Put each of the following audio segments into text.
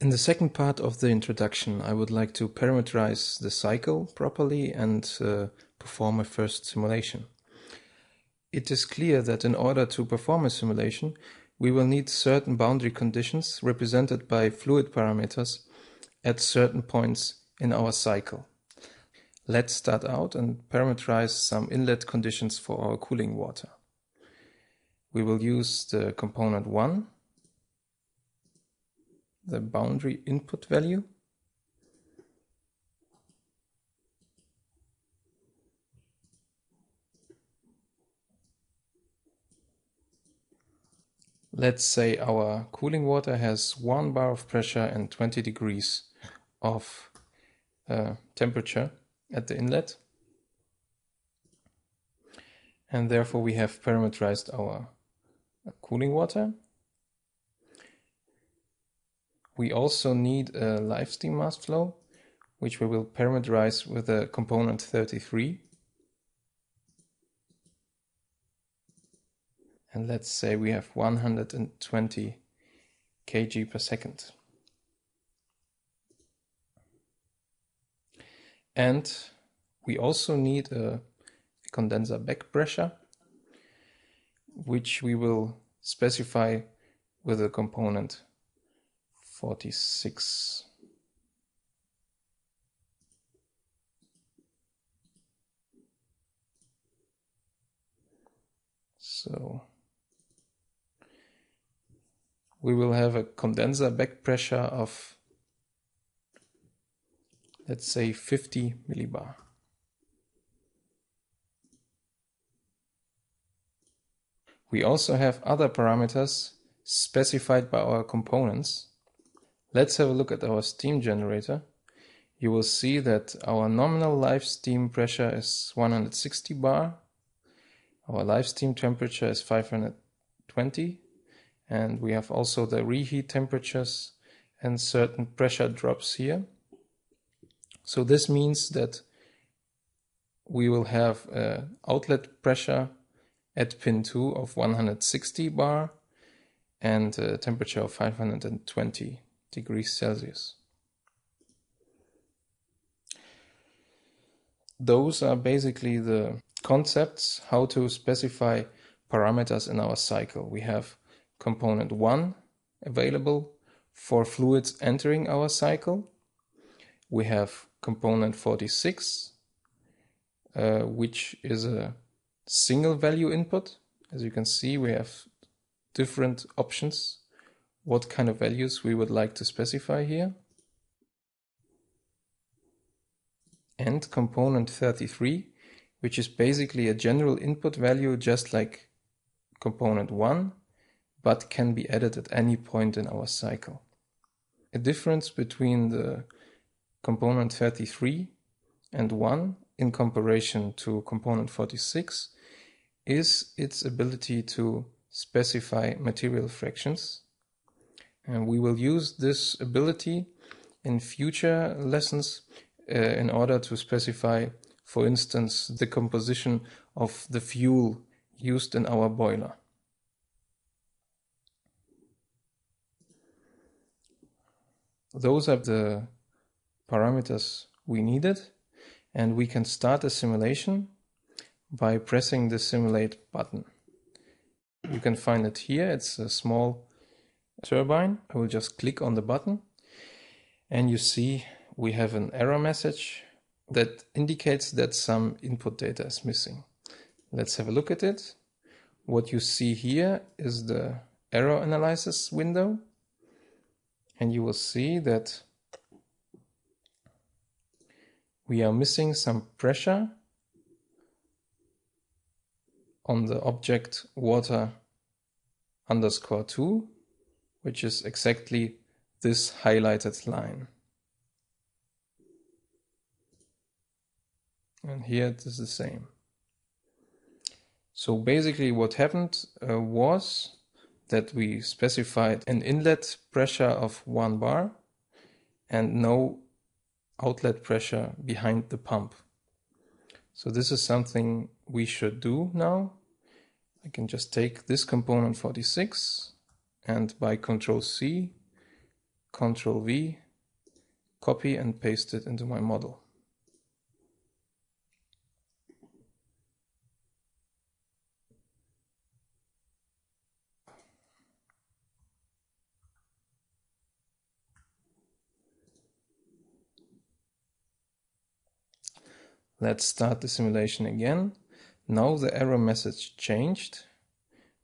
In the second part of the introduction, I would like to parameterize the cycle properly and perform a first simulation. It is clear that in order to perform a simulation, we will need certain boundary conditions represented by fluid parameters at certain points in our cycle. Let's start out and parameterize some inlet conditions for our cooling water. We will use the component 1, the boundary input value, let's say our cooling water has 1 bar of pressure and 20 degrees of temperature at the inlet, and therefore we have parameterized our cooling water. We also need a live steam mass flow, which we will parameterize with a component 33. And let's say we have 120 kg per second. And we also need a condenser back pressure, which we will specify with a component 46. So we will have a condenser back pressure of, let's say, 50 millibar. We also have other parameters specified by our components. Let's have a look at our steam generator. You will see that our nominal live steam pressure is 160 bar. Our live steam temperature is 520. And we have also the reheat temperatures and certain pressure drops here. So this means that we will have an outlet pressure at pin 2 of 160 bar and a temperature of 520 degrees Celsius. Those are basically the concepts how to specify parameters in our cycle. We have component 1 available for fluids entering our cycle. We have component 46, which is a single value input. As you can see, we have different options what kind of values we would like to specify here. And component 33, which is basically a general input value just like component 1, but can be added at any point in our cycle. A difference between the component 33 and 1 in comparison to component 46 is its ability to specify material fractions. And we will use this ability in future lessons in order to specify, for instance, the composition of the fuel used in our boiler. Those are the parameters we needed, and we can start a simulation by pressing the simulate button. You can find it here. It's a small turbine. I will just click on the button and you see we have an error message that indicates that some input data is missing. Let's have a look at it. What you see here is the error analysis window, and you will see that we are missing some pressure on the object water underscore 2, which is exactly this highlighted line. And here it is the same. So basically what happened was that we specified an inlet pressure of 1 bar and no outlet pressure behind the pump. So this is something we should do now. I can just take this component 46 and by Ctrl C Ctrl V, copy and paste it into my model. Let's start the simulation again. Now the error message changed.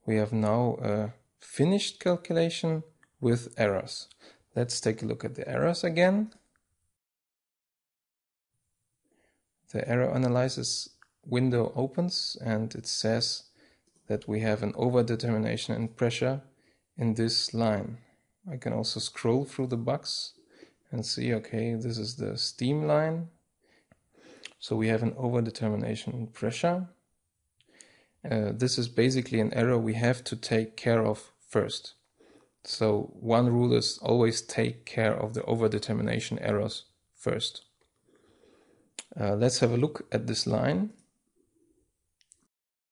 We have now a finished calculation with errors. Let's take a look at the errors again. The error analysis window opens and it says that we have an overdetermination in pressure in this line. I can also scroll through the bugs and see, okay, this is the steam line. So we have an overdetermination in pressure. This is basically an error we have to take care of first. So one rule is always take care of the overdetermination errors first. Let's have a look at this line.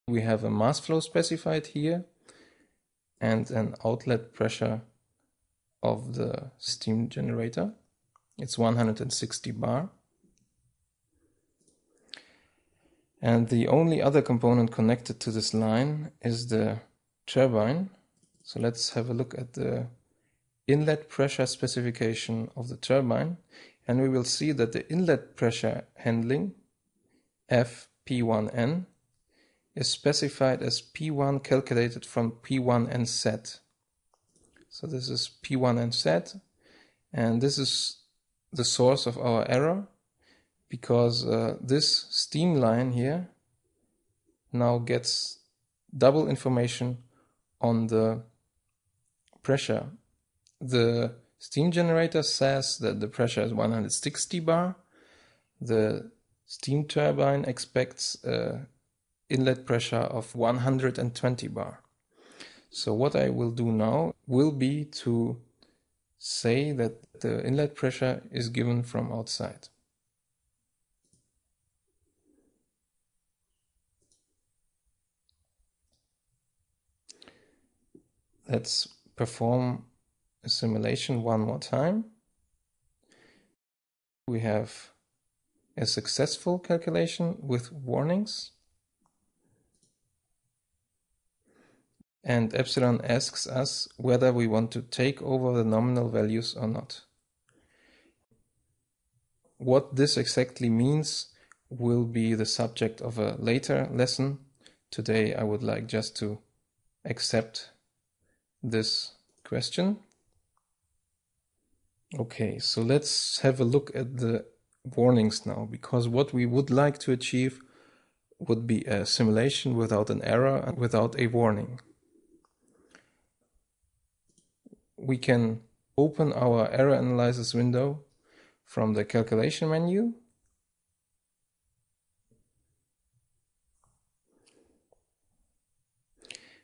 We have a mass flow specified here and an outlet pressure of the steam generator. It's 160 bar. And the only other component connected to this line is the turbine. So let's have a look at the inlet pressure specification of the turbine. And we will see that the inlet pressure handling, FP1N, is specified as P1 calculated from P1N set. So this is P1N set, and this is the source of our error, because this steam line here now gets double information on the pressure. The steam generator says that the pressure is 160 bar. The steam turbine expects inlet pressure of 120 bar. So what I will do now will be to say that the inlet pressure is given from outside. Let's perform a simulation one more time. We have a successful calculation with warnings. And Epsilon asks us whether we want to take over the nominal values or not. What this exactly means will be the subject of a later lesson. Today I would like just to accept this question. Okay, so let's have a look at the warnings now, because what we would like to achieve would be a simulation without an error and without a warning. We can open our error analysis window from the calculation menu.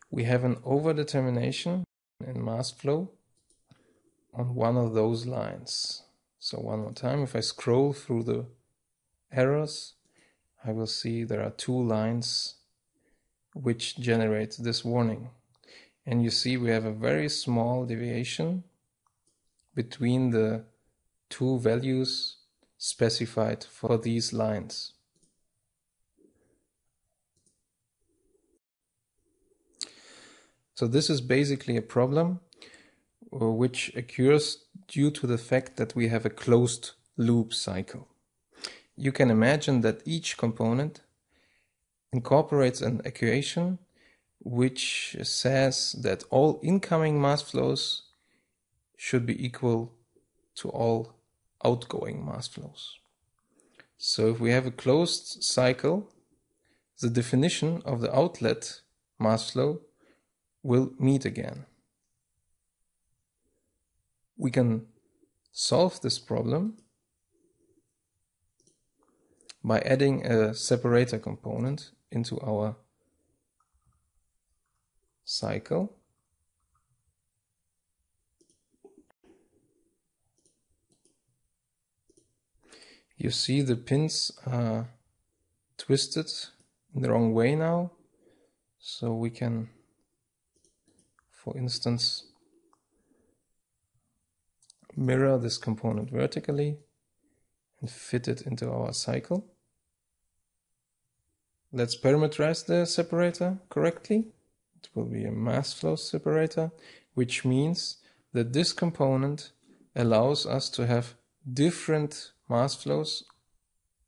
We have an overdetermination in mass flow on one of those lines. So one more time, if I scroll through the errors, I will see there are two lines which generate this warning. And you see we have a very small deviation between the two values specified for these lines. So this is basically a problem which occurs due to the fact that we have a closed loop cycle. You can imagine that each component incorporates an equation which says that all incoming mass flows should be equal to all outgoing mass flows. So if we have a closed cycle, the definition of the outlet mass flow will meet again. We can solve this problem by adding a separator component into our cycle. You see the pins are twisted in the wrong way now, so we can, for instance, mirror this component vertically and fit it into our cycle. Let's parameterize the separator correctly. It will be a mass flow separator, which means that this component allows us to have different mass flows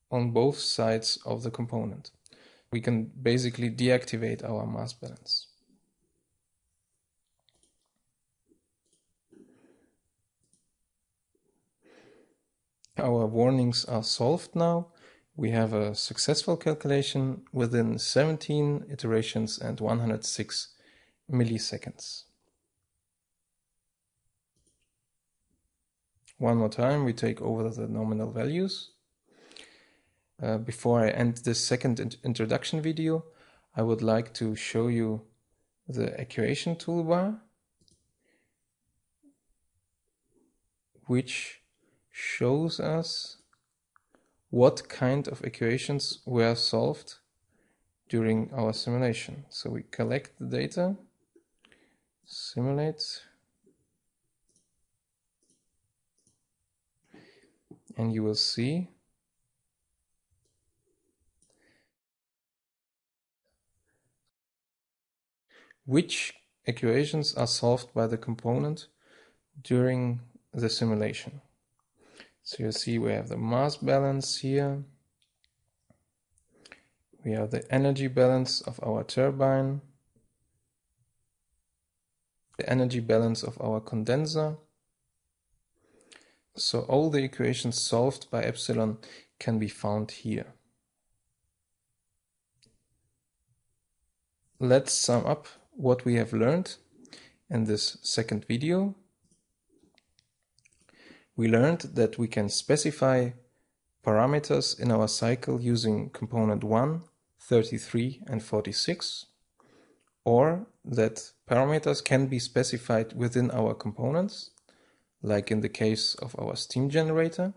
on both sides of the component. We can basically deactivate our mass balance. Our warnings are solved now. We have a successful calculation within 17 iterations and 106 milliseconds. One more time, we take over the nominal values. Before I end this second introduction video, I would like to show you the equation toolbar, which shows us what kind of equations were solved during our simulation. So we collect the data, simulate, and you will see which equations are solved by the component during the simulation. So you see we have the mass balance here, we have the energy balance of our turbine, the energy balance of our condenser. So all the equations solved by Epsilon can be found here. Let's sum up what we have learned in this second video. We learned that we can specify parameters in our cycle using component 1, 33 and 46, or that parameters can be specified within our components, like in the case of our steam generator.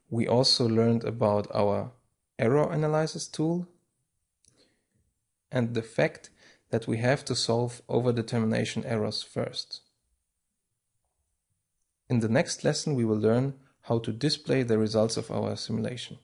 We also learned about our error analysis tool and the fact that we have to solve overdetermination errors first. In the next lesson, we will learn how to display the results of our simulation.